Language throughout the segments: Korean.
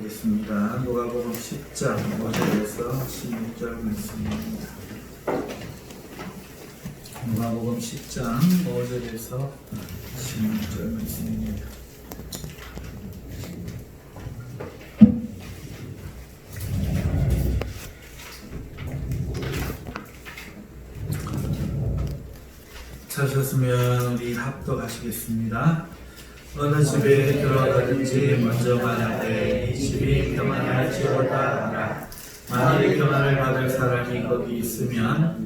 하겠습니다. 누가복음 10장 5절에서 16절 말씀입니다. 누가복음 10장 5절에서 16절 말씀입니다. 찾으셨으면 우리 합독하시겠습니다. 어느 집에 들어가든지 먼저 말하되 이 집이 평안할지어다 하라. 만일 평안을 받을 사람이 거기 있으면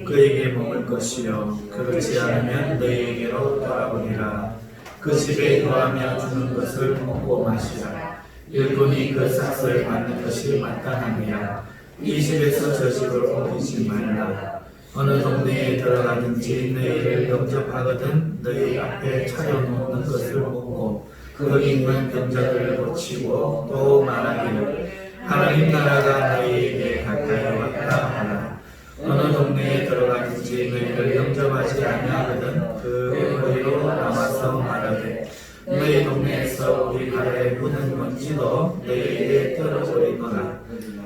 그에게 먹을 것이요 그렇지 않으면 너희에게로 돌아오리라. 그 집에 거하며 주는 것을 먹고 마시라. 일꾼이 그 삭을 받는 것이 마땅하니라. 이 집에서 저 집으로 옮기지 말라. 어느 동네에 들어가든지 너희를 영접하거든 너희 앞에 차려놓는 것을 먹고 거기 있는 병자들을 고치고 또 말하기를 하나님 나라가 너희에게 가까이 왔다 하라. 어느 동네에 들어가든지 너희를 영접하지 아니하거든 그 거리로 나와서 말하되 너희 동네에서 우리 발에 묻은 먼지도 너희에게 떨어버리노라.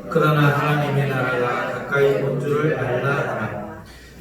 그러나 하나님의 나라가 가까이 온 줄을 알라 하라.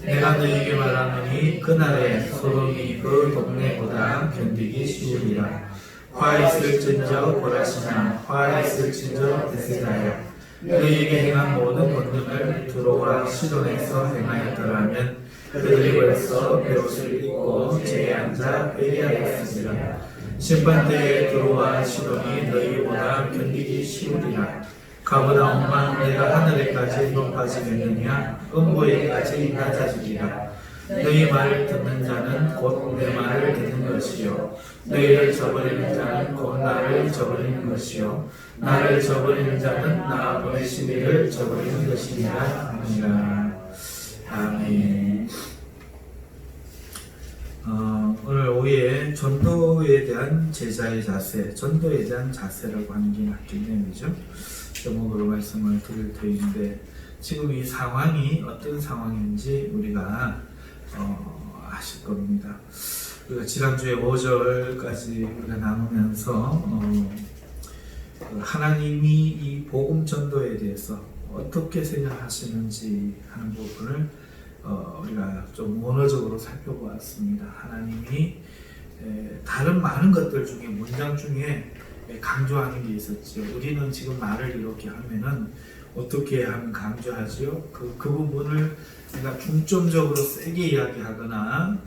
내가 너희에게 말하노니 그날에 소돔이 그 동네보다 견디기 쉬우리라. 화 있을진저 고라시나 화 있을진저 베세다여 너희에게 행한 모든 권능을 두로와 시돈에서 행하였더라면 그들이 벌써 벼옷을 입고 제에 앉아 회개하였으리라. 심판때에 두로와 시돈이 너희보다 견디기 쉬우리라. 가버나움만 내가 하늘에까지 높아지겠느냐 음부에까지 낮아지리라. 너희 말을 듣는 자는 곧 내 말을 듣는 것이요 너희를 저버리는 자는 곧 나를 저버리는 것이요 나를 저버리는 자는 나 보내신 이를 저버리는 것이니라 하니라. 아멘. 오늘 오후에 전도에 대한 제자의 자세, 전도에 대한 자세라고 하는 게 맞겠네요, 그죠? 제목으로 말씀을 드릴 터인데 지금 이 상황이 어떤 상황인지 우리가 아실 겁니다. 우리가 지난주에 5절까지 우리가 나누면서 하나님이 이 복음 전도에 대해서 어떻게 생각하시는지 하는 부분을 우리가 좀 원어적으로 살펴보았습니다. 하나님이 다른 많은 것들 중에 문장 중에 강조하는 게 있었죠. 우리는 지금 말을 이렇게 하면은 어떻게 하면 강조하지요? 그 부분을 내가 중점적으로 세게 이야기하거나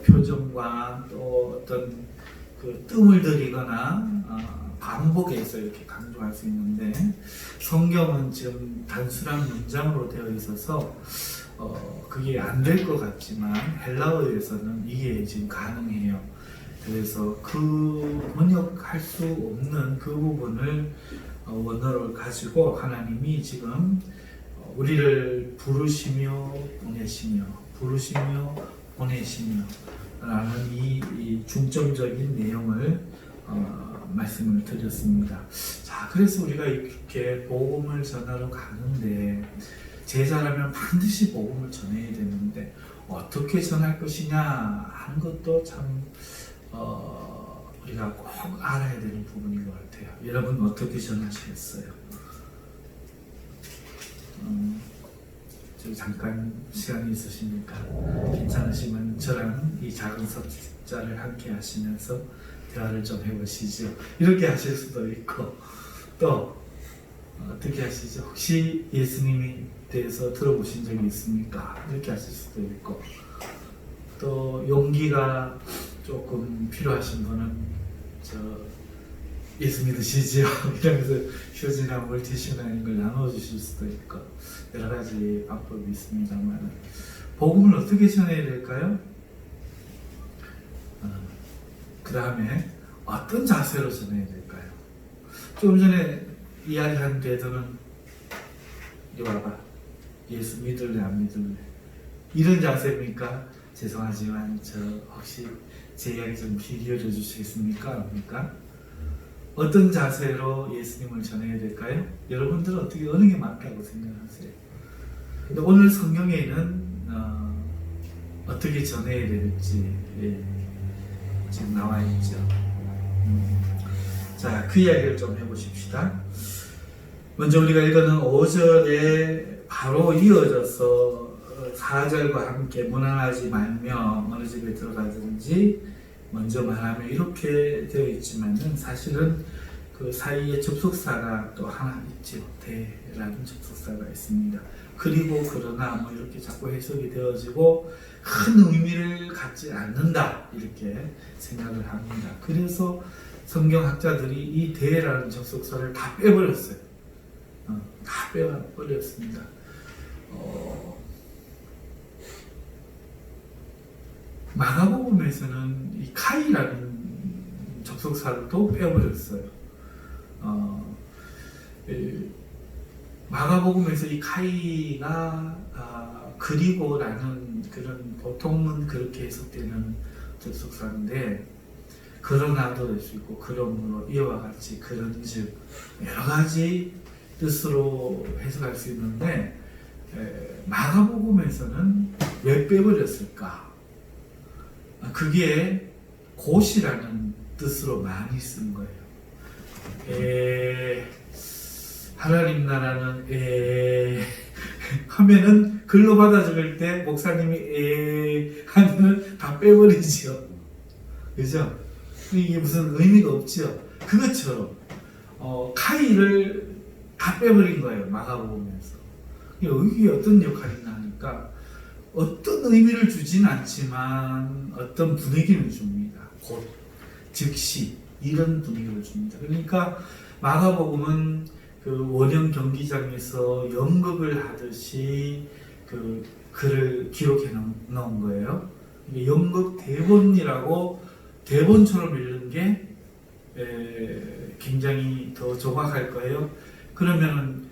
표정과 또 어떤 그 뜸을 들이거나 반복해서 이렇게 강조할 수 있는데 성경은 지금 단순한 문장으로 되어 있어서 그게 안 될 것 같지만 헬라어에서는 이게 지금 가능해요. 그래서 그 번역할 수 없는 그 부분을 원어를 가지고 하나님이 지금 우리를 부르시며 보내시며 라는 이 중점적인 내용을 말씀을 드렸습니다. 자, 그래서 우리가 이렇게 복음을 전하러 가는데 제자라면 반드시 복음을 전해야 되는데 어떻게 전할 것이냐 하는 것도 참 우리가 꼭 알아야 되는 부분인 것 같아요. 여러분 어떻게 전하시겠어요? 저기 잠깐 시간이 있으십니까? 괜찮으시면 저랑 이 작은 석자를 함께 하시면서 대화를 좀 해보시죠. 이렇게 하실 수도 있고 또 어떻게 하시죠? 혹시 예수님에 대해서 들어보신 적이 있습니까? 이렇게 하실 수도 있고 또 용기가 조금 필요하신 분은 예수 믿으시지요? 이러면서 휴지나 물티슈나 이런 걸 나눠주실 수도 있고 여러 가지 방법이 있습니다만 복음을 어떻게 전해야 될까요? 그 다음에 어떤 자세로 전해야 될까요? 좀 전에 이야기한 데들은 이리 와봐 예수 믿을래 안 믿을래 이런 자세입니까? 죄송하지만 저 혹시 제 이야기 좀 귀 기울여 주시겠습니까? 합니까? 어떤 자세로 예수님을 전해야 될까요? 여러분들은 어느 게 맞다고 생각하세요? 근데 오늘 성경에는 어떻게 전해야 될지 지금 나와 있죠. 자, 그 이야기를 좀 해보십시다. 먼저 우리가 읽어는 5절에 바로 이어져서 4절과 함께 무난하지 말며 어느 집에 들어가든지 먼저 말하며 이렇게 되어 있지만은 사실은 그 사이에 접속사가 또 하나 있죠. 대라는 접속사가 있습니다. 그리고 그러나 뭐 이렇게 자꾸 해석이 되어지고 큰 의미를 갖지 않는다 이렇게 생각을 합니다. 그래서 성경학자들이 이 대라는 접속사를 다 빼버렸어요. 다 빼버렸습니다. 마가복음에서는 이 카이라는 접속사를 또 빼버렸어요. 마가복음에서 이 카이가 그리고라는 그런 보통은 그렇게 해석되는 접속사인데 그러나도 될 수 있고 그러므로 이와 같이 그런즉 여러 가지 뜻으로 해석할 수 있는데 마가복음에서는 왜 빼버렸을까? 그게 곧이라는 뜻으로 많이 쓴 거예요. 하나님 나라는 하면은 글로 받아 적을 때 목사님이 하면은 다 빼버리죠. 그죠? 이게 무슨 의미가 없죠. 그것처럼 카이를 다 빼버린 거예요. 마가복음에서. 이게 어떤 역할이나 하니까 어떤 의미를 주진 않지만 어떤 분위기를 줍니다. 곧, 즉시 이런 분위기를 줍니다. 그러니까 마가복음은 그 원형 경기장에서 연극을 하듯이 그 글을 기록해 놓은 거예요. 연극 대본이라고 대본처럼 읽는 게 굉장히 더 정확할 거예요. 그러면은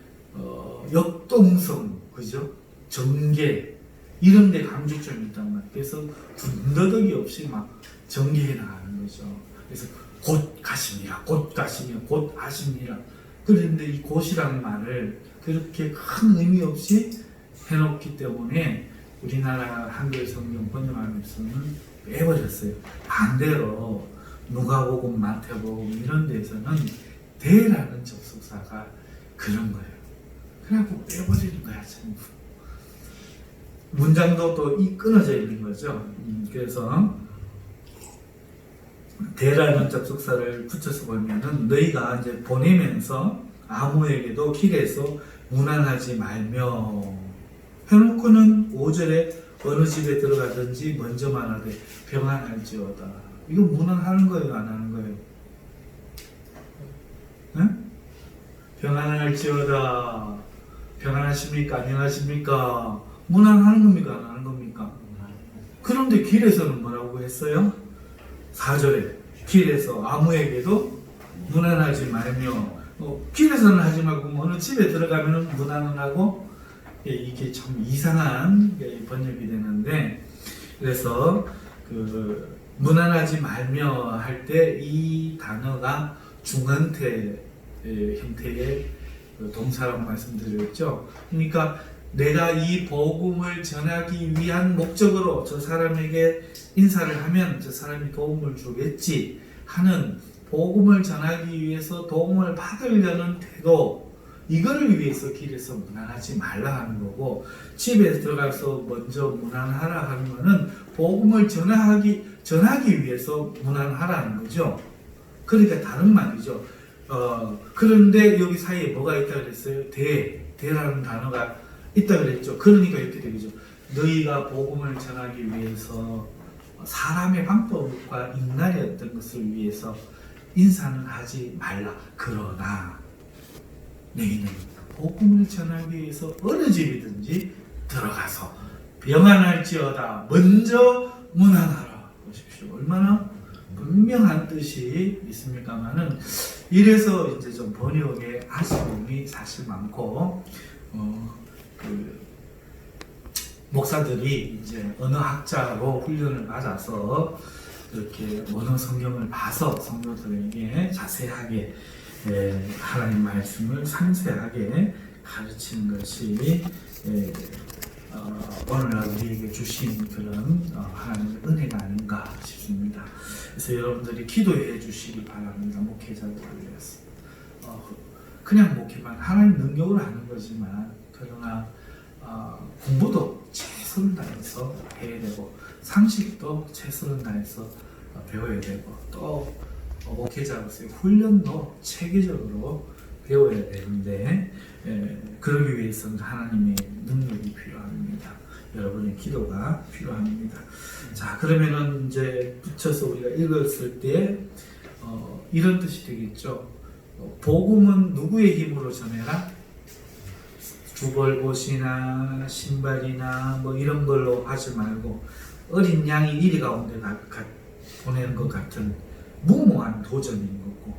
역동성, 그죠? 전개 이런 데 강조점이 있단 말이에요. 그래서 군더더기 없이 막 전개해 나가는 거죠. 그래서 곧 가십니다. 곧 가시며 곧 하십니다. 그런데 이 곧이라는 말을 그렇게 큰 의미 없이 해놓기 때문에 우리나라 한글 성경 번역하면서는 빼버렸어요. 반대로 누가복음, 마태복음 이런 데서는 대라는 접속사가 그런 거예요. 그래갖고 빼버리는 거야 전부. 문장도 또 끊어져 있는 거죠. 그래서 대라는 접속사를 붙여서 보면은 너희가 이제 보내면서 아무에게도 길에서 무난하지 말며 해놓고는 5절에 어느 집에 들어가든지 먼저 말하되 평안할지어다. 이거 무난하는 거예요, 안 하는 거예요? 응? 평안할지어다. 평안하십니까? 안녕하십니까? 무난하는 겁니까? 안 하는 겁니까? 그런데 길에서는 뭐라고 했어요? 4절에 길에서 아무에게도 무난하지 말며 길에서는 하지 말고 어느 집에 들어가면 무난은 하고 이게 참 이상한 번역이 되는데 그래서 그 무난하지 말며 할 때 이 단어가 중언태 형태의 동사라고 말씀드렸죠. 그러니까 내가 이 복음을 전하기 위한 목적으로 저 사람에게 인사를 하면 저 사람이 도움을 주겠지 하는 복음을 전하기 위해서 도움을 받으려는 태도, 이거를 위해서 길에서 무난하지 말라 하는 거고, 집에 들어가서 먼저 무난하라 하는 거는 복음을 전하기 위해서 무난하라는 거죠. 그러니까 다른 말이죠. 그런데 여기 사이에 뭐가 있다 그랬어요? 대라는 단어가 있다 그랬죠. 그러니까 이렇게 되겠죠. 너희가 복음을 전하기 위해서 사람의 방법과 인간의 어떤 것을 위해서 인사는 하지 말라. 그러나 너희는 복음을 전하기 위해서 어느 집이든지 들어가서 평안할지어다. 먼저 무난하라. 보십시오. 얼마나 분명한 뜻이 있습니까만은, 이래서 이제 좀 번역에 아쉬움이 사실 많고, 목사들이 이제 언어학자로 훈련을 받아서 이렇게 언어 성경을 봐서 성도들에게 자세하게 하나님 말씀을 상세하게 가르치는 것이 오늘 우리에게 주신 그런 하나님의 은혜가 아닌가 싶습니다. 그래서 여러분들이 기도해 주시기 바랍니다. 목회자들을 위해서. 그냥 목회만 하나님 능력으로 하는 거지만 그러나 공부도 최선을 다해서 해야 되고 상식도 최선을 다해서 배워야 되고 또 목회자로서의 훈련도 체계적으로 배워야 되는데 그러기 위해서는 하나님의 능력이 필요합니다. 여러분의 기도가 필요합니다. 자, 그러면은 이제 붙여서 우리가 읽었을 때 이런 뜻이 되겠죠. 복음은 누구의 힘으로 전해라? 주벌옷이나 신발이나 뭐 이런 걸로 하지 말고 어린 양이 이리 가운데 보내는 것 같은 무모한 도전인 거고,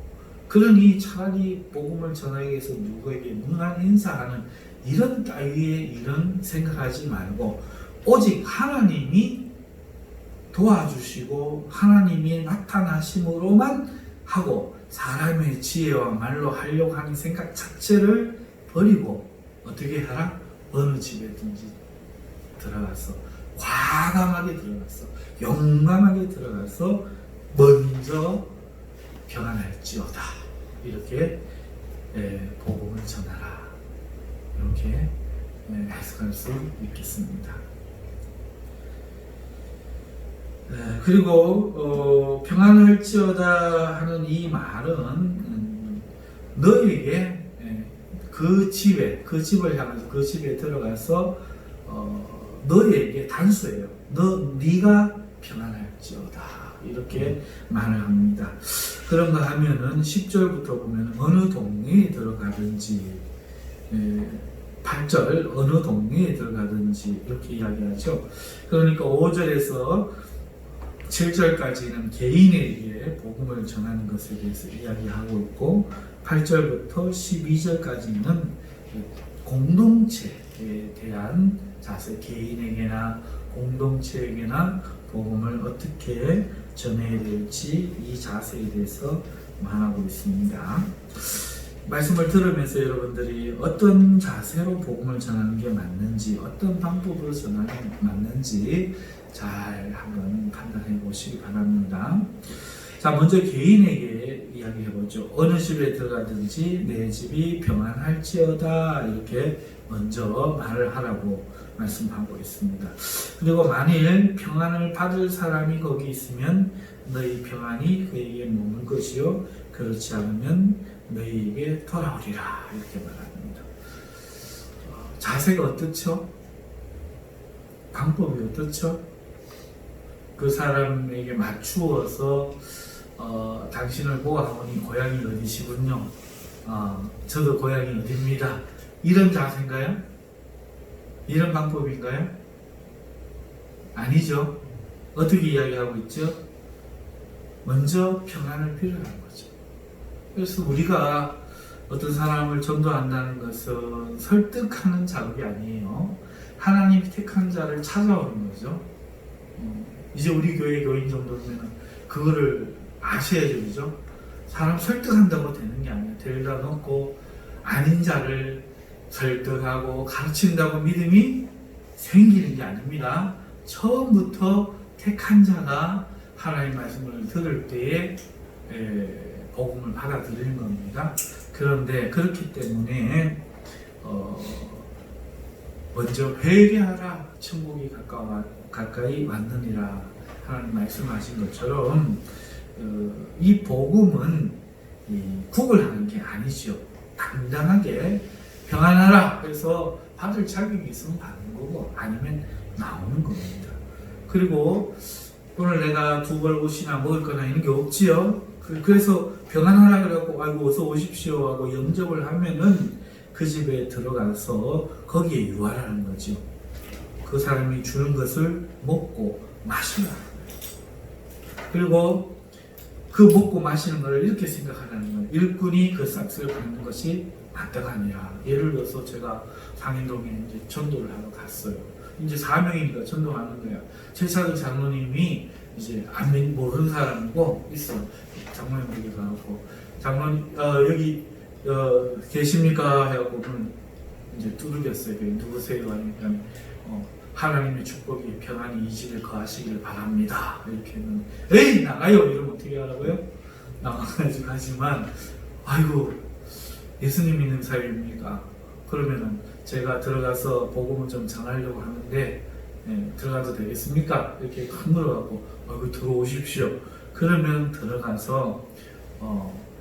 그러니 차라리 복음을 전하기 위해서 누구에게 문안 인사하는 이런 따위의 이런 생각하지 말고 오직 하나님이 도와주시고 하나님이 나타나심으로만 하고 사람의 지혜와 말로 하려고 하는 생각 자체를 버리고 어떻게 하라? 어느 집에든지 들어가서 과감하게 들어가서 용감하게 들어가서 먼저 평안할지어다 이렇게 복음을 전하라 이렇게 해석할 수 있겠습니다. 그리고 평안할지어다 하는 이 말은 너에게 그 집을 향해서 그 집에 들어가서 너에게 단수예요. 네가 평안할지어다 이렇게 말을 합니다. 그런가 하면은 10절부터 보면 어느 동네에 들어가든지 8절 어느 동네에 들어가든지 이렇게 이야기하죠. 그러니까 5절에서 7절까지는 개인에게 복음을 전하는 것에 대해서 이야기하고 있고 8절부터 12절까지는 공동체에 대한 자세, 개인에게나 공동체에게나 복음을 어떻게 전해야 될지 이 자세에 대해서 말하고 있습니다. 말씀을 들으면서 여러분들이 어떤 자세로 복음을 전하는 게 맞는지, 어떤 방법으로 전하는 게 맞는지 잘 한번 판단해 보시기 바랍니다. 자, 먼저 개인에게 이야기해 보죠. 어느 집에 들어가든지 내 집이 평안할지어다 이렇게 먼저 말을 하라고 말씀하고 있습니다. 그리고 만일 평안을 받을 사람이 거기 있으면 너희 평안이 그에게 머물 것이요 그렇지 않으면 너희에게 돌아오리라 이렇게 말합니다. 자세가 어떻죠? 방법이 어떻죠? 그 사람에게 맞추어서 당신을 보아하니 고향이 어디시군요. 저도 고향이 어디입니다. 이런 자세인가요? 이런 방법인가요? 아니죠. 어떻게 이야기하고 있죠? 먼저 평안을 빌어가는 거죠. 그래서 우리가 어떤 사람을 전도한다는 것은 설득하는 작업이 아니에요. 하나님이 택한 자를 찾아오는 거죠. 이제 우리 교회 교인 정도면 그거를 아셔야죠, 그죠? 사람 설득한다고 되는 게 아니에요. 데려다 놓고 아닌 자를 설득하고 가르친다고 믿음이 생기는 게 아닙니다. 처음부터 택한 자가 하나님의 말씀을 들을 때에 복음을 받아들이는 겁니다. 그런데 그렇기 때문에 먼저 회개하라 천국이 가까이 왔느니라 하나님 말씀하신 것처럼 이 복음은 국을 하는 게 아니죠. 당당하게 평안하라 그래서 받을 자격이 있으면 받는 거고 아니면 나오는 겁니다. 그리고 오늘 내가 두 벌 옷이나 먹을 거나 이런 게 없지요. 그래서 평안하라 그래갖고 아이고 어서 오십시오 하고 영접을 하면은 그 집에 들어가서 거기에 유하라는 거죠. 그 사람이 주는 것을 먹고 마시라. 그리고 그 먹고 마시는 것을 이렇게 생각하라는 거예요. 일꾼이 그 싹스를 받는 것이 마땅하니라. 예를 들어서 제가 상인동에 이제 전도를 하러 갔어요. 이제 사명이니까 전도하는 거야. 최차도 장로님이 이제 안 모르는 사람이고 있어. 장로님에게 가고 장로님 여기 계십니까? 해갖고 이제 두들겼어요. 누구세요? 하니까 하나님의 축복이 평안이 이 집에 거하시기를 바랍니다. 이렇게는 에이 나가요 이러면 어떻게 하라고요? 나가야지. 하지만 아이고 예수님 믿는 사이입니까? 그러면은 제가 들어가서 복음을 좀 전하려고 하는데 들어가도 되겠습니까? 이렇게 물어갖고 아이고 들어오십시오. 그러면 들어가서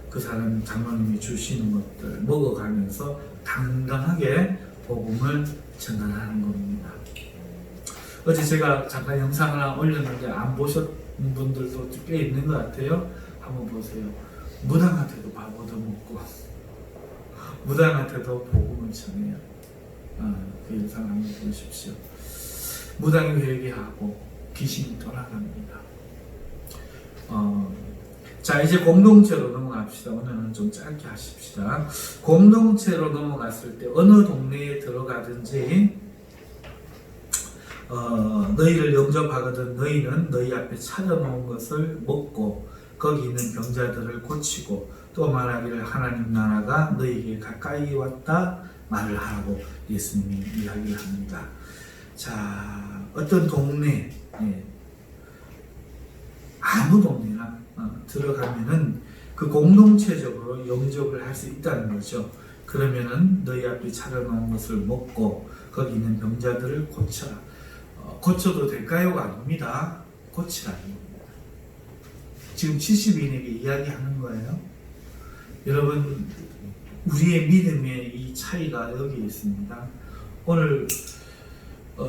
그 사람 장로님이 주시는 것들 먹어가면서 당당하게 복음을 전하는 겁니다. 어제 제가 잠깐 영상을 하나 올렸는데 안 보셨는 분들도 꽤 있는 것 같아요. 한번 보세요. 무당한테도 밥 얻어먹고 무당한테도 복음을 전해요. 그 영상 한번 보십시오. 무당이 회개하고 귀신이 떠나갑니다. 자 이제 공동체로 넘어갑시다. 오늘은 좀 짧게 하십시다. 공동체로 넘어갔을 때 어느 동네에 들어가든지 너희를 영접하거든 너희는 너희 앞에 차려놓은 것을 먹고 거기 있는 병자들을 고치고 또 말하기를 하나님 나라가 너희에게 가까이 왔다 말을 하라고 예수님이 이야기를 합니다. 자 어떤 동네 아무 동네나 들어가면은 그 공동체적으로 영접을 할 수 있다는 거죠. 그러면은 너희 앞에 차려놓은 것을 먹고 거기 있는 병자들을 고쳐라. 고쳐도 될까요가 아닙니다. 고치라는 겁니다. 지금 70인에게 이야기하는 거예요. 여러분 우리의 믿음의 이 차이가 여기 있습니다. 오늘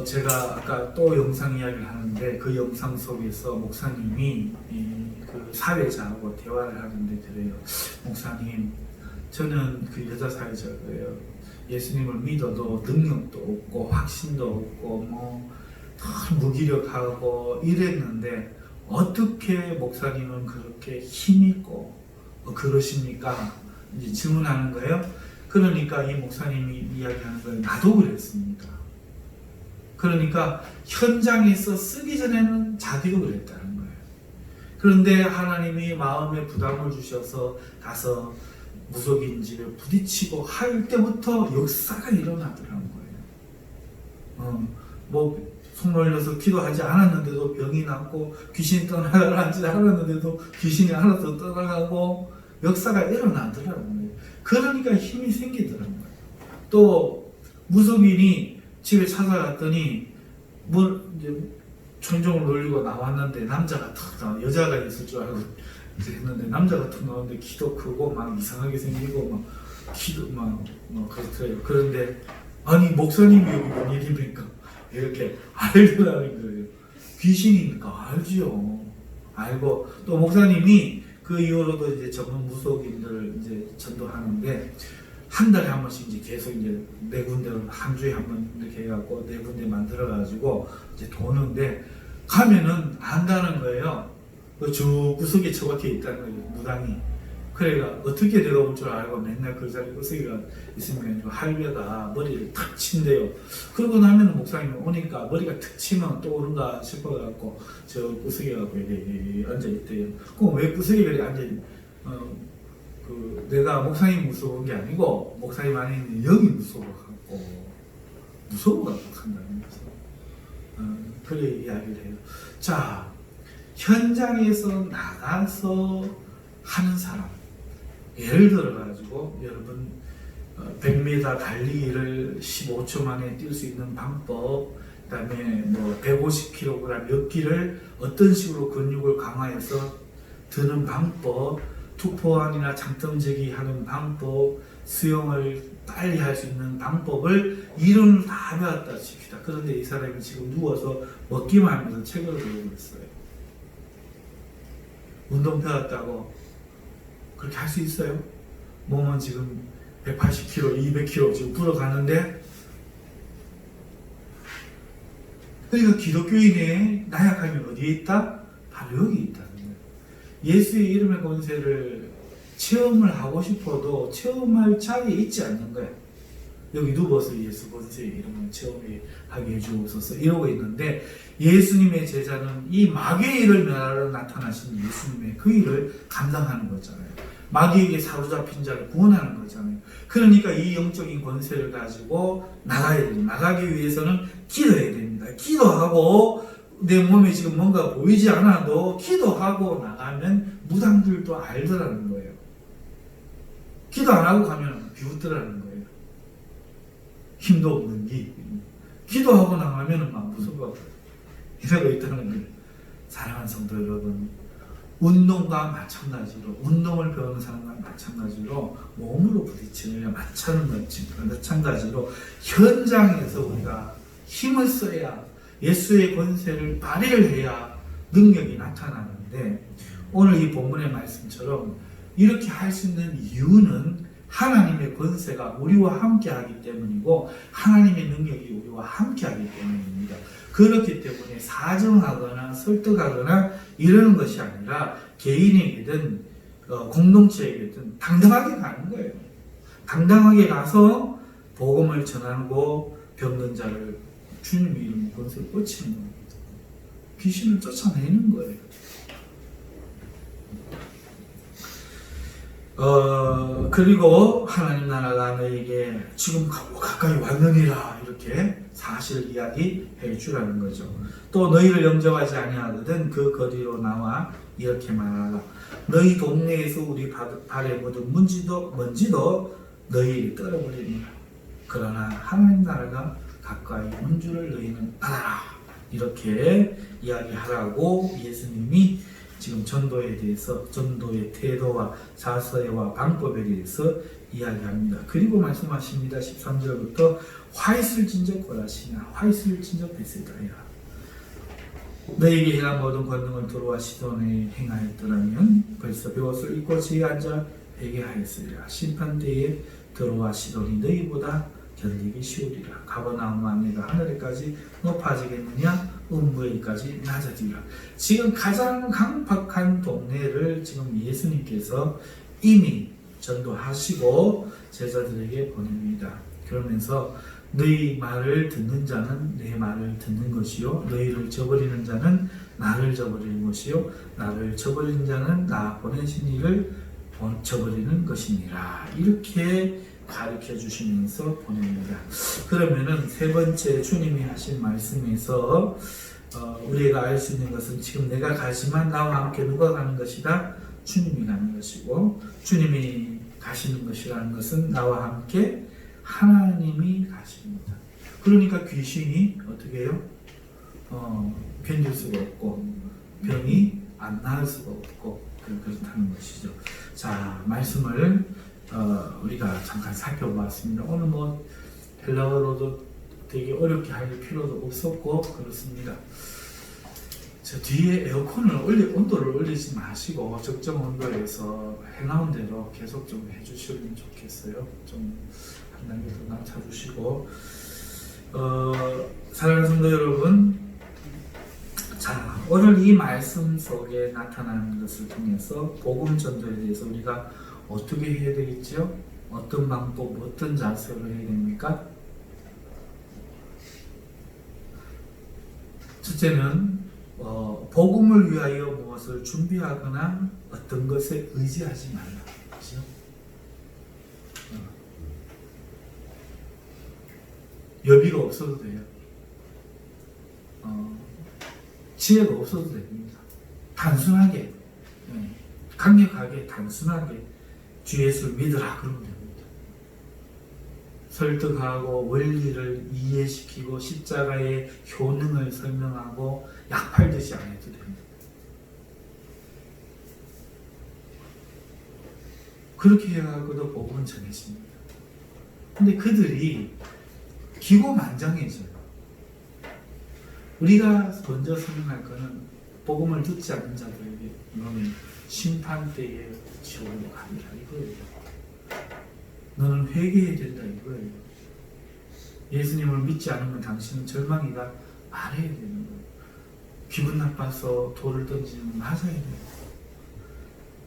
제가 아까 또 영상 이야기를 하는데 그 영상 속에서 목사님이 그 사회자하고 대화를 하는데 그래요. 목사님 저는 그 여자 사회자예요. 예수님을 믿어도 능력도 없고 확신도 없고 뭐 무기력하고 이랬는데 어떻게 목사님은 그렇게 힘있고 그러십니까? 이제 질문하는 거예요. 그러니까 이 목사님이 이야기하는 거예요. 나도 그랬습니다. 그러니까 현장에서 쓰기 전에는 자기도 그랬다는 거예요. 그런데 하나님이 마음에 부담을 주셔서 가서 무속인지를 부딪히고 할 때부터 역사가 일어나더라는 거예요. 뭐 속 놀려서 기도하지 않았는데도 병이 났고 귀신이 떠나가지 않았는데도 귀신이 알아서 떠나가고 역사가 일어나더라고요. 그러니까 힘이 생기더라고요. 또 무속인이 집에 찾아갔더니 뭐 이제 천정을 놀리고 나왔는데 남자가 탁 나와. 여자가 있을 줄 알고 이제 했는데 남자가 탁 나오는데 키도 크고 막 이상하게 생기고 막 키도 막 그렇더라고요. 그런데 아니 목사님이 여기 뭔 일입니까? 이렇게 알더라는 거예요. 귀신이니까 알지요. 알고 또 목사님이 그 이후로도 이제 전문 무속인들을 이제 전도하는데 한 달에 한 번씩 이제 계속 이제 네 군데로 한 주에 한 번 이렇게 해갖고 네 군데 만들어가지고 이제 도는데 가면은 안다는 거예요. 저 구석에 처박혀 있다는 거예요. 무당이. 그래가 어떻게 내가 올 줄 알고 맨날 그 자리 구석이가 있으면 할배가 머리를 탁 친대요. 그러고 나면 목사님이 오니까 머리가 탁 치면 또 오른가 싶어갖고 저 구석에 갖고 이렇게 앉아있대요. 그럼 왜 구석에 이렇게 앉아있 내가 목사님 무서운 게 아니고 목사님 안에 있는 영이 무서워갖고 한다는 거죠. 그래 이야기를 해요. 자 현장에서 나가서 하는 사람 예를 들어가지고 여러분 100m 달리기를 15초 만에 뛸 수 있는 방법, 그 다음에 뭐 150kg 몇 끼를 어떤 식으로 근육을 강화해서 드는 방법, 투포환이나 장점제기 하는 방법, 수영을 빨리 할 수 있는 방법을 이론을 다 배웠다 칩시다. 그런데 이 사람이 지금 누워서 먹기만 하면서 책을 배우고 있어요. 운동 배웠다고 그렇게 할 수 있어요? 몸은 지금 180kg, 200kg 지금 불어가는데 그러니까 기독교인의 나약함이 어디에 있다? 바로 여기 있다는 거예요. 예수의 이름의 권세를 체험을 하고 싶어도 체험할 자리에 있지 않는 거예요. 여기 누워서 예수 권세의 이름을 체험하게 해주옵소서 이러고 있는데 예수님의 제자는 이 마귀의 일을 멸하러 나타나신 예수님의 그 일을 감당하는 거잖아요. 마귀에게 사로잡힌 자를 구원하는 거잖아요. 그러니까 이 영적인 권세를 가지고 나가야 돼요. 나가기 위해서는 기도해야 됩니다. 기도하고 내 몸에 지금 뭔가 보이지 않아도 기도하고 나가면 무당들도 알더라는 거예요. 기도 안 하고 가면 비웃더라는 거예요. 힘도 없는 기. 기도하고 나가면 막 무서워 이러고 있다는 거예요. 사랑하는 성도 여러분, 운동과 마찬가지로, 운동을 배우는 사람과 마찬가지로 몸으로 부딪히느냐 마찬가지로 현장에서 우리가 힘을 써야, 예수의 권세를 발휘를 해야 능력이 나타나는데, 오늘 이 본문의 말씀처럼 이렇게 할 수 있는 이유는 하나님의 권세가 우리와 함께하기 때문이고 하나님의 능력이 우리와 함께하기 때문입니다. 그렇기 때문에 사정하거나 설득하거나 이러는 것이 아니라 개인에게든 공동체에게든 당당하게 가는 거예요. 당당하게 가서 복음을 전하고 병든 자를 주님의 이름으로 권세를 뻗치는 겁니다. 귀신을 쫓아내는 거예요. 그리고 하나님 나라가 너에게 지금 가까이 왔느니라, 이렇게 사실 이야기해 주라는 거죠. 또 너희를 영접하지 아니하거든 그 거리로 나와 이렇게 말하라. 너희 동네에서 우리 발에 묻은 먼지도 너희에게 떨어버리니라. 그러나 하나님 나라가 가까이 온 줄을 너희는 알아라. 이렇게 이야기하라고 예수님이 지금 전도에 대해서, 전도의 태도와 자세와 방법에 대해서 이야기합니다. 그리고 말씀하십니다. 13절부터 화 있을 진적 고라시냐, 화 있을 진적 베세다야. 너에게 행한 모든 권능을 두로와 시돈에 행하였더라면 벌써 벼옷을 입고 지에 앉아 회개하였으리라. 심판때에 두로와 시돈이 너희보다 견디기 쉬우리라. 가버나움 안내가 하늘에까지 높아지겠느냐, 음부에까지 낮아지리라. 지금 가장 강팍한 동네를 지금 예수님께서 이미 전도하시고 제자들에게 보냅니다. 그러면서 너희 말을 듣는 자는 내 말을 듣는 것이요, 너희를 저버리는 자는 나를 저버리는 것이요, 나를 저버리는 자는 나 보내신 이를 저버리는 것이니라. 이렇게 가르쳐 주시면서 보냅니다. 그러면은 세 번째 주님이 하신 말씀에서 우리가 알 수 있는 것은 지금 내가 가지만 나와 함께 누가 가는 것이다? 주님이 가는 것이고, 주님이 가시는 것이라는 것은 나와 함께 하나님이 가십니다. 그러니까 귀신이 어떻게 해요? 견딜 수가 없고 병이 안 나을 수가 없고 그렇다는 것이죠. 자, 말씀을 우리가 잠깐 살펴보았습니다. 오늘 뭐 헬라어로도 되게 어렵게 할 필요도 없었고 그렇습니다. 저 뒤에 온도를 올리지 마시고 적정 온도에서 해나온 대로 계속 좀 해주시면 좋겠어요. 좀 한 단계 더 낮춰주시고, 사랑하는 성도 여러분, 자, 오늘 이 말씀 속에 나타나는 것을 통해서 복음 전도에 대해서 우리가 어떻게 해야 되겠죠? 어떤 방법, 어떤 자세로 해야 됩니까? 첫째는 복음을 위하여 무엇을 준비하거나 어떤 것에 의지하지 말라. 그렇죠? 여비가 없어도 돼요. 지혜가 없어도 됩니다. 단순하게, 강력하게, 단순하게 주 예수를 믿으라 그러면 됩니다. 설득하고 원리를 이해시키고 십자가의 효능을 설명하고 약팔듯이 안 해도 됩니다. 그렇게 해가지고도 복음은 전해집니다. 근데 그들이 기고만장해져요. 우리가 먼저 설명할 것은 복음을 듣지 않는 자들에게 너는 심판 때에 지옥으로 가리라 이거예요. 너는 회개해야 된다 이거예요. 예수님을 믿지 않으면 당신은 절망이다 말해야 되는 거예요. 기분 나빠서 돌을 던지면 맞아야 돼요.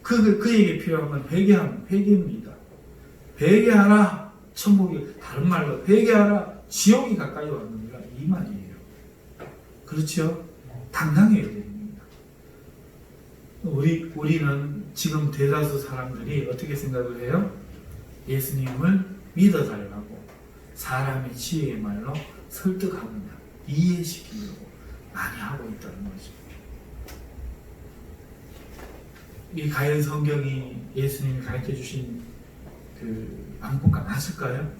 그에게 필요한 건 회개입니다. 회개하라. 천국이, 다른 말로 회개하라. 지옥이 가까이 왔느니라 이 말이에요. 그렇죠? 당당해야 됩니다. 우리는 지금 대다수 사람들이 어떻게 생각을 해요? 예수님을 믿어달라고 사람의 지혜의 말로 설득하느냐, 이해시키려고 많이 하고 있다는 거죠. 이 과연 성경이 예수님이 가르쳐 주신 그 방법과 맞을까요?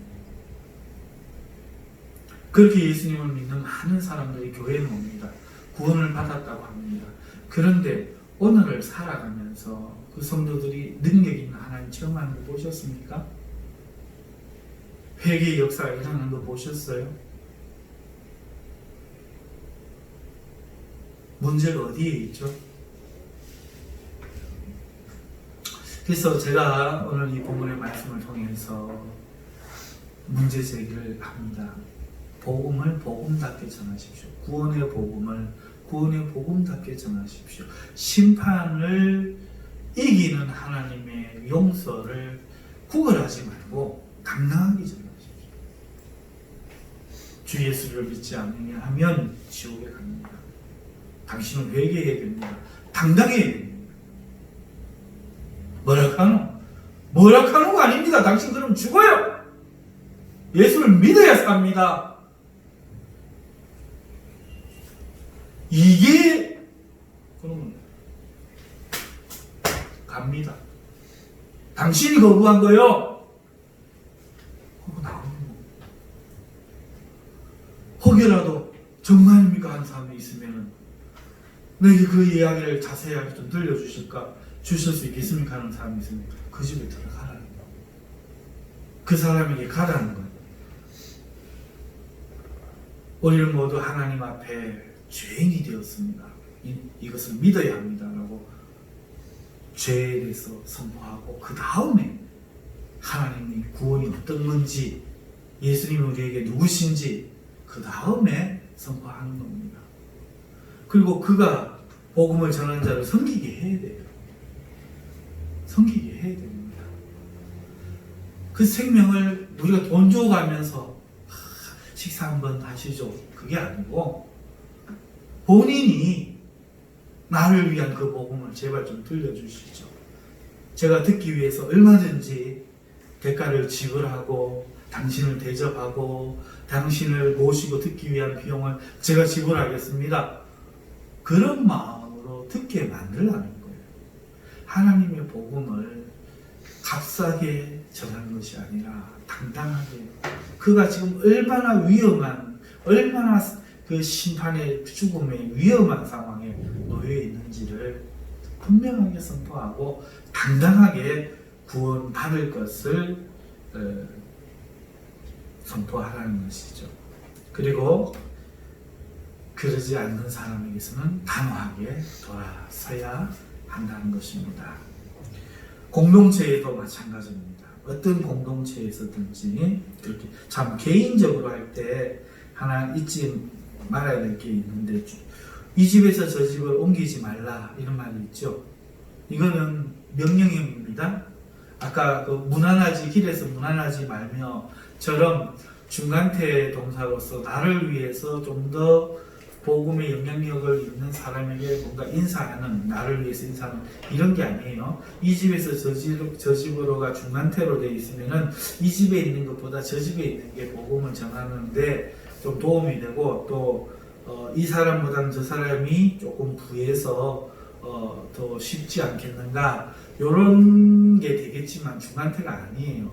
그렇게 예수님을 믿는 많은 사람들이 교회에 옵니다. 구원을 받았다고 합니다. 그런데 오늘을 살아가면서 그 성도들이 능력 있는 하나님 체험하는 거 보셨습니까? 회개의 역사가 일어나는 거 보셨어요? 문제가 어디에 있죠? 그래서 제가 오늘 이 본문의 말씀을 통해서 문제 제기를 합니다. 복음을 복음답게 전하십시오. 구원의 복음을 구원의 복음답게 전하십시오. 심판을 이기는 하나님의 용서를 구걸하지 말고 당당하게 전하십시오. 주 예수를 믿지 않느냐 하면 지옥에 갑니다. 당신은 회개해야 됩니다. 당당해야 됩니다. 뭐라카노? 뭐라카노가 아닙니다. 당신 그럼 죽어요. 예수를 믿어야 삽니다. 이게 그러면 갑니다. 당신이 거부한 거요. 그거 나오는 거. 혹여라도 정말입니까 한 사람이 있으면 내게 그 이야기를 자세하게 좀 들려주실 수 있겠습니까 하는 사람이 있으면 그 집에 들어가라는 거. 그 사람에게 가라는 거예요. 우리는 모두 하나님 앞에 죄인이 되었습니다. 이것을 믿어야 합니다라고 죄에 대해서 선포하고 그 다음에 하나님의 구원이 어떤 건지 예수님이 우리에게 누구신지 그 다음에 선포하는 겁니다. 그리고 그가 복음을 전하는 자를 섬기게 해야 돼요. 섬기게 해야 됩니다. 그 생명을 우리가 돈 줘가면서 식사 한번 하시죠. 그게 아니고 본인이 나를 위한 그 복음을 제발 좀 들려주시죠. 제가 듣기 위해서 얼마든지 대가를 지불하고 당신을 대접하고 당신을 모시고 듣기 위한 비용을 제가 지불하겠습니다. 그런 마음으로 듣게 만들라는 거예요. 하나님의 복음을 값싸게 전하는 것이 아니라 당당하게 그가 지금 얼마나 위험한 얼마나 그 심판의 죽음의 위험한 상황에 놓여 있는지를 분명하게 선포하고 당당하게 구원받을 것을 선포하라는 것이죠. 그리고 그러지 않는 사람에게서는 단호하게 돌아서야 한다는 것입니다. 공동체에도 마찬가지입니다. 어떤 공동체에서든지 그렇게 참 개인적으로 할 때 하나 잊지 말아야 될 게 있는데 이 집에서 저 집을 옮기지 말라 이런 말이 있죠. 이거는 명령형입니다. 아까 그 무난하지 길에서 무난하지 말며처럼 중간태 동사로서 나를 위해서 좀 더 복음의 영향력을 있는 사람에게 뭔가 인사하는 나를 위해서 인사하는 이런 게 아니에요. 이 집에서 저 집으로가 중간태로 되어 있으면은 이 집에 있는 것보다 저 집에 있는 게 복음을 전하는데 좀 도움이 되고 또 이 사람보다는 저 사람이 조금 부해서 더 쉽지 않겠는가 이런 게 되겠지만 중간태가 아니에요.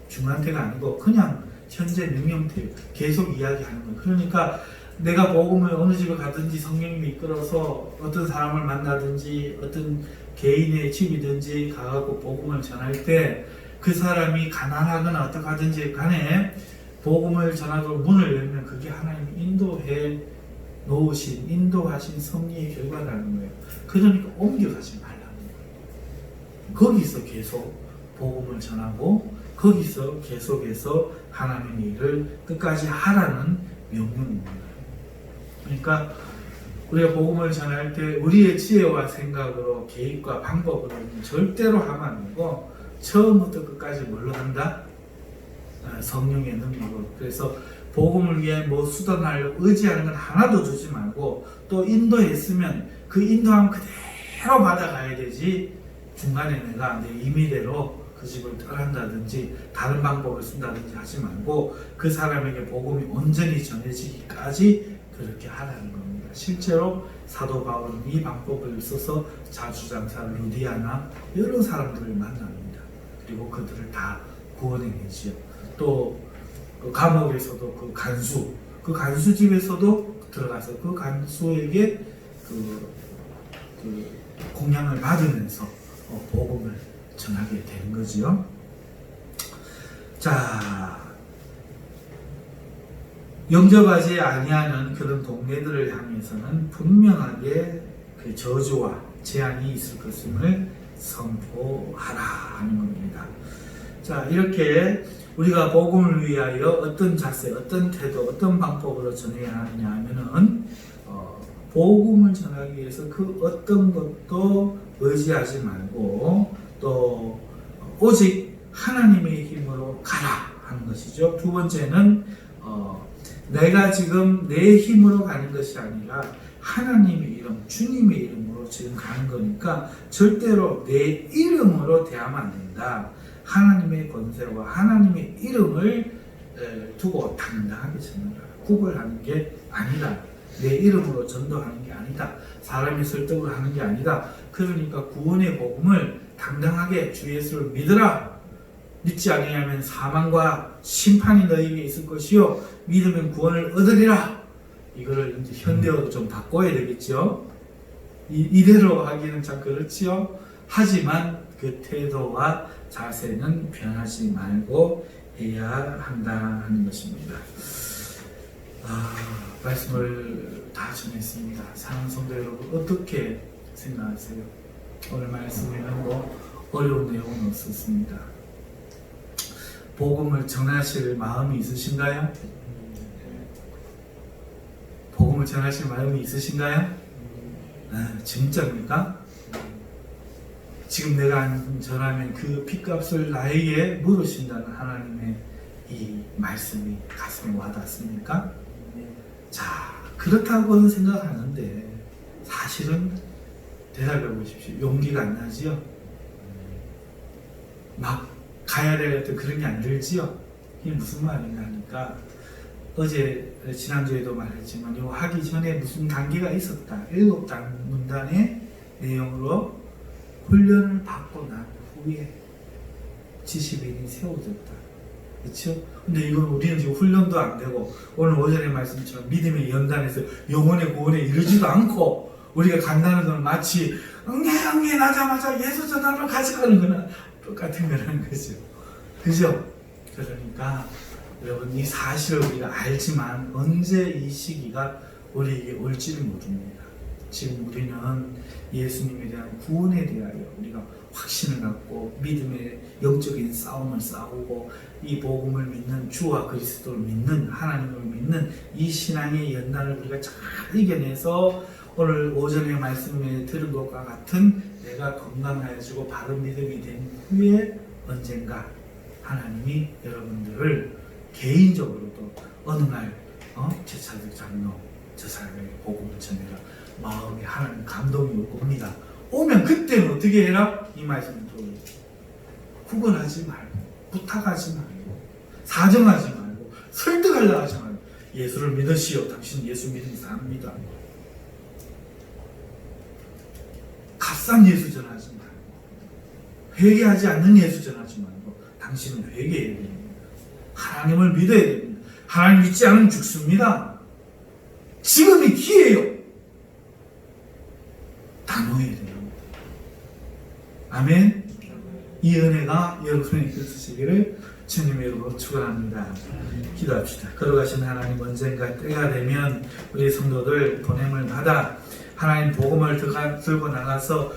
중간태가 아니고 그냥 현재 명령태 계속 이야기하는 거예요. 그러니까 내가 복음을 어느 집에 가든지 성령님이 이끌어서 어떤 사람을 만나든지 어떤 개인의 집이든지 가갖고 복음을 전할 때 그 사람이 가난하거나 어떻게 하든지 간에 복음을 전하도록 문을 열면 그게 하나님이 인도해 놓으신 인도하신 섭리의 결과라는 거예요. 그러니까 옮겨가지 말라는 거예요. 거기서 계속 복음을 전하고 거기서 계속해서 하나님의 일을 끝까지 하라는 명령입니다. 그러니까 우리가 복음을 전할 때 우리의 지혜와 생각으로 계획과 방법으로는 절대로 하면 안 되고 처음부터 끝까지 뭘로 한다? 성령의 능력으로. 그래서 복음을 위해 뭐 수단을 의지하는 건 하나도 주지 말고 또 인도했으면 그 인도함 그대로 받아가야 되지 중간에 내가 내 임의대로 그 집을 떠난다든지 다른 방법을 쓴다든지 하지 말고 그 사람에게 복음이 온전히 전해지기까지 그렇게 하라는 겁니다. 실제로 사도 바울은 이 방법을 써서 자주장사 루디아나 여러 사람들을 만납니다. 그리고 그들을 다 구원해내지요. 또그 감옥에서도 그 간수집에서도 들어가서 그 간수에게 그 공양을 받으면서 복음을 전하게 되는 거지요. 자, 영접하지 아니하는 그런 동네들을 향해서는 분명하게 그 저주와 재앙이 있을 것임을 선포하라 하는 겁니다. 자, 이렇게 우리가 복음을 위하여 어떤 자세, 어떤 태도, 어떤 방법으로 전해야 하느냐 하면은 복음을 전하기 위해서 그 어떤 것도 의지하지 말고 또 오직 하나님의 힘으로 가라 하는 것이죠. 두 번째는 내가 지금 내 힘으로 가는 것이 아니라 하나님의 이름, 주님의 이름으로 지금 가는 거니까 절대로 내 이름으로 대하면 안 된다. 하나님의 권세와 하나님의 이름을 두고 당당하게 전하라. 구걸하는 게 아니다. 내 이름으로 전도하는 게 아니다. 사람의 설득을 하는 게 아니다. 그러니까 구원의 복음을 당당하게 주 예수를 믿으라. 믿지 아니하면 사망과 심판이 너희에게 있을 것이요 믿으면 구원을 얻으리라. 이거를 이제 현대어로 좀 바꿔야 되겠죠. 이대로 하기는 참 그렇지요. 하지만 그 태도와 자세는 변하지 말고 해야 한다 하는 것입니다. 말씀을 다 전했습니다. 사랑하는 성도 여러분, 어떻게 생각하세요? 오늘 말씀에는 어려운 내용은 없었습니다. 복음을 전하실 마음이 있으신가요? 복음을 전하실 마음이 있으신가요? 진짜입니까? 지금 내가 전하면 그 핏값을 나에게 물으신다는 하나님의 이 말씀이 가슴에 와닿습니까? 자, 그렇다고는 생각하는데 사실은 대답해 보십시오. 용기가 안 나지요? 막 가야 될 어떤 그런 게 안 들지요? 이게 무슨 말인가 하니까 지난주에도 말했지만 요 하기 전에 무슨 단계가 있었다. 7단 문단의 내용으로 훈련을 받고 난 후에 지시인이 세워졌다. 그렇죠? 근데 이건 우리는 지금 훈련도 안 되고 오늘 오전에 말씀처럼 믿음의 연단에서 영혼의 구원에 이르지도 않고 우리가 간다는 건 마치 응애 나자마자 예수 전하러 가져가는 거나 똑같은 거라는 거죠. 그죠? 그러니까 여러분 이 사실을 우리가 알지만 언제 이 시기가 우리에게 올지를 모릅니다. 지금 우리는 예수님에 대한 구원에 대하여 우리가 확신을 갖고 믿음의 영적인 싸움을 싸우고 이 복음을 믿는 주와 그리스도를 믿는 하나님을 믿는 이 신앙의 연단을 우리가 잘 이겨내서 오늘 오전에 말씀에 들은 것과 같은 내가 건강해지고 바른 믿음이 된 후에 언젠가 하나님이 여러분들을 개인적으로도 어느 날 제차들 장로 저 사람에게 복음을 전해라 마음에 하나님 감동이 올 겁니다. 오면 그때는 어떻게 해라? 이 말씀을 들어요. 구걸하지 말고 부탁하지 말고 사정하지 말고 설득하려고 하지 말고 예수를 믿으시오. 당신 예수 믿으면 삽니다. 값싼 예수 전하지 말고 회개하지 않는 예수 전하지 말고 당신은 회개해야 됩니다. 하나님을 믿어야 됩니다. 하나님 믿지 않으면 죽습니다. 지금이 기회예요. 단호해야 됩니다. 아멘. 이 은혜가 여러분에게 있으시기를 주님의 이름으로 축원합니다. 기도합시다. 걸어가신 하나님, 언젠가 때가 되면 우리 성도들 보냄을 받아 하나님 복음을 들고 나가서